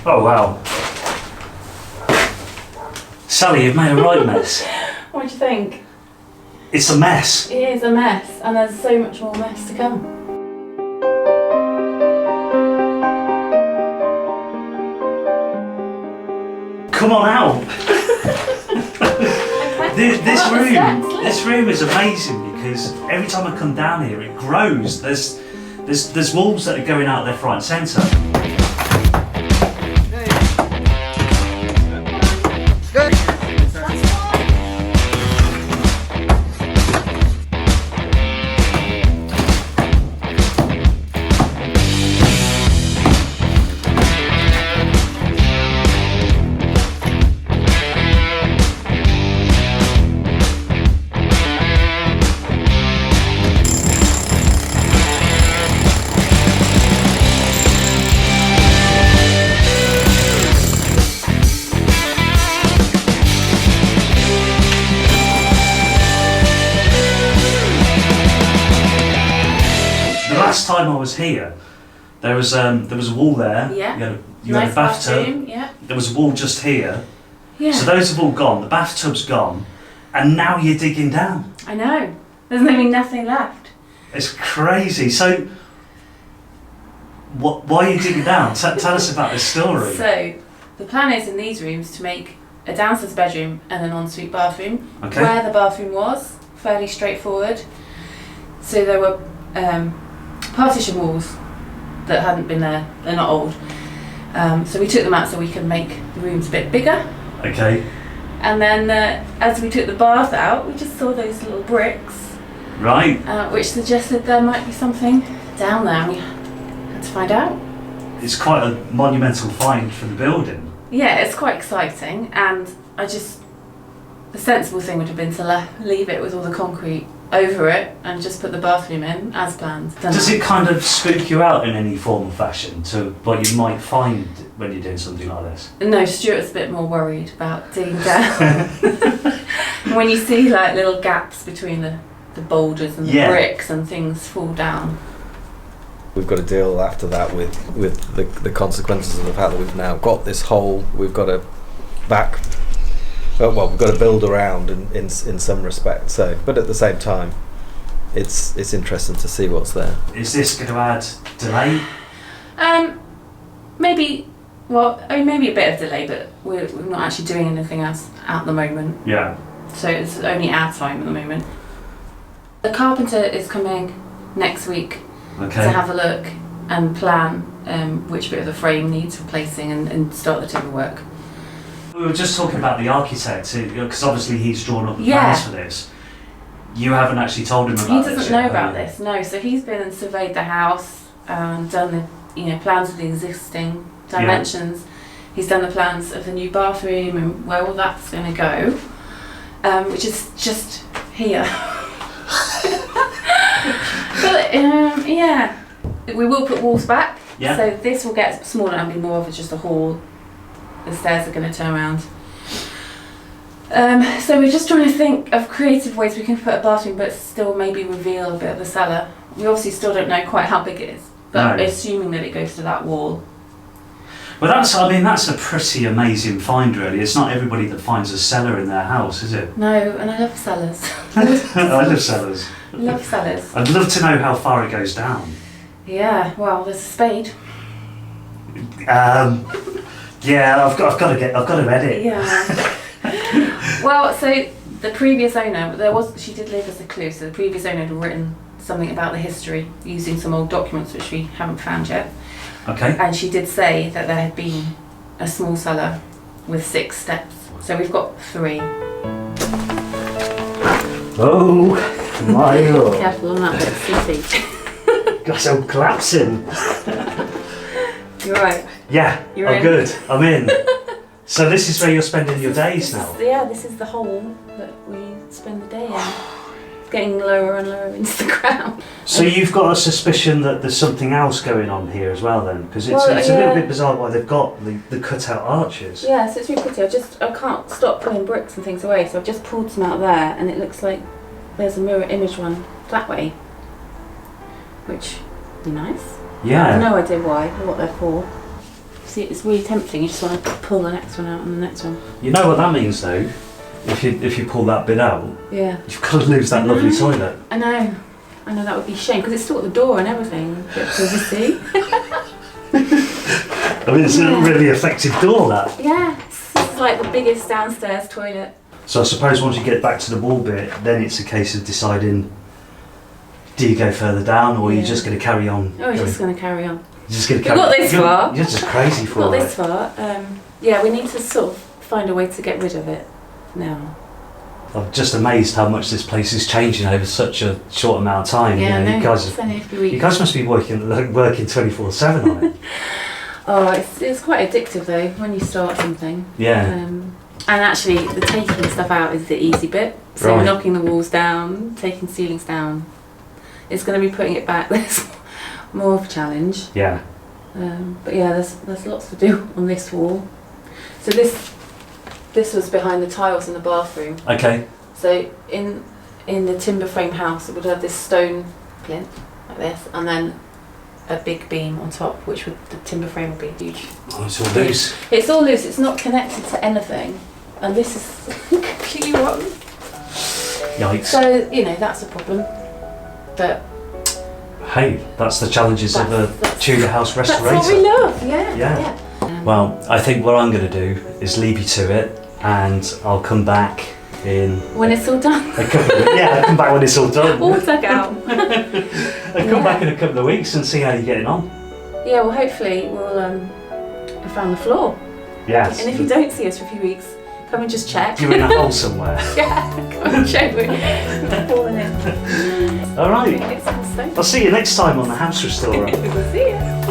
Oh wow. Sally, you've made a right mess. What do you think? It's a mess. It is a mess, and there's so much more mess to come. Come on out. This room is amazing because every time I come down here it grows. There's walls that are going out left, right and centre. Last time I was here, there was a wall there. Yeah. You had a bathtub. Bathroom, yeah. There was a wall just here. Yeah. So those have all gone. The bathtub's gone, and now you're digging down. I know. There's nothing left. It's crazy. So, why are you digging down? Tell us about this story. So, the plan is in these rooms to make a downstairs bedroom and an ensuite bathroom. Okay. Where the bathroom was, fairly straightforward. So there were partition walls that hadn't been there. They're not old. So we took them out so we can make the rooms a bit bigger. Okay. And then as we took the bath out, we just saw those little bricks. Right. Which suggested there might be something down there. We had to find out. It's quite a monumental find for the building. Yeah, it's quite exciting, and the sensible thing would have been to leave it with all the concrete over it and just put the bathroom in as planned. Does it kind of spook you out in any form or fashion to what you might find when you're doing something like this? No, Stuart's a bit more worried about digging down. When you see like little gaps between the boulders and the bricks and things fall down. We've got to deal after that with the consequences of the fact that we've now got this hole. We've got to we've got to build around in some respect. So, but at the same time, it's interesting to see what's there. Is this going to add delay? Maybe a bit of delay, but we're not actually doing anything else at the moment. Yeah. So it's only our time at the moment. The carpenter is coming next week to have a look and plan which bit of the frame needs replacing and start the timber work. We were just talking about the architect, because obviously he's drawn up the plans for this. You haven't actually told him about this. He doesn't know about this, no. So he's been and surveyed the house and done the plans of the existing dimensions. Yeah. He's done the plans of the new bathroom and where all that's going to go, which is just here. But we will put walls back. Yeah. So this will get smaller and be more of just a hall. The stairs are going to turn around. So we're just trying to think of creative ways we can put a bathroom but still maybe reveal a bit of the cellar. We obviously still don't know quite how big it is, but assuming that it goes to that wall. Well, that's a pretty amazing find, really. It's not everybody that finds a cellar in their house, is it? No, and I love cellars. I love cellars. I love cellars. I'd love to know how far it goes down. Yeah, well, there's a spade. Yeah, I've got to edit. Yeah. Well, so the previous owner, she did leave us a clue. So the previous owner had written something about the history using some old documents which we haven't found yet. Okay. And she did say that there had been a small cellar with 6 steps. So we've got 3. Oh my God! Careful on that bit, CC. Gosh, I'm collapsing. You're right. Yeah, I'm good. I'm in. So this is where you're spending your days now? This is the hole that we spend the day in. Getting lower and lower into the ground. So you've got a suspicion that there's something else going on here as well then? Because it's a little bit bizarre why they've got the cut-out arches. Yeah, so it's really pretty. I can't stop pulling bricks and things away, so I've just pulled some out there and it looks like there's a mirror image one that way. Which would be nice. Yeah. I have no idea why or what they're for. see, it's really tempting. You just want to pull the next one out and the next one. You know what that means though? If you pull that bit out, Yeah. you've got to lose that lovely toilet. I know that would be a shame because it's still at the door and everything. Bit of privacy. I mean, it's a really effective door, that. Yeah, it's like the biggest downstairs toilet. So I suppose once you get back to the wall bit, then it's a case of deciding, do you go further down or are you just going to carry on? Oh, you're just going to carry on. You're just going to We've got this far. You're just crazy for it. Got this far. Yeah, we need to sort of find a way to get rid of it now. I'm just amazed how much this place is changing over such a short amount of time. Yeah, you know, no, it's only a few weeks. you guys must be working 24/7 on it. Oh, it's quite addictive though when you start something. Yeah. And actually, the taking stuff out is the easy bit. So Right. we're knocking the walls down, taking ceilings down. It's going to be putting it back. There's more of a challenge. Yeah. But yeah, there's lots to do on this wall. So this was behind the tiles in the bathroom. Okay. So in the timber frame house, it would have this stone plinth like this, and then a big beam on top, which would the timber frame would be huge. Oh, it's all loose. It's all loose. It's not connected to anything, and this is completely rotten. Yikes. So that's a problem. But hey, that's the challenges of a Tudor house restorator. that's what we love. Yeah. Yeah. Well, I think what I'm going to do is leave you to it, and I'll come back in When it's all done. a couple of, I'll come back when it's all done. All dug out. I'll come back in a couple of weeks and see how you're getting on. Yeah, well, hopefully we'll have found the floor. Yes. And if you don't see us for a few weeks, come and just check. You're in a hole somewhere. Yeah, come and check. We're falling in. All right. It's all stone. I'll see you next time on the House Restorer. We'll see you.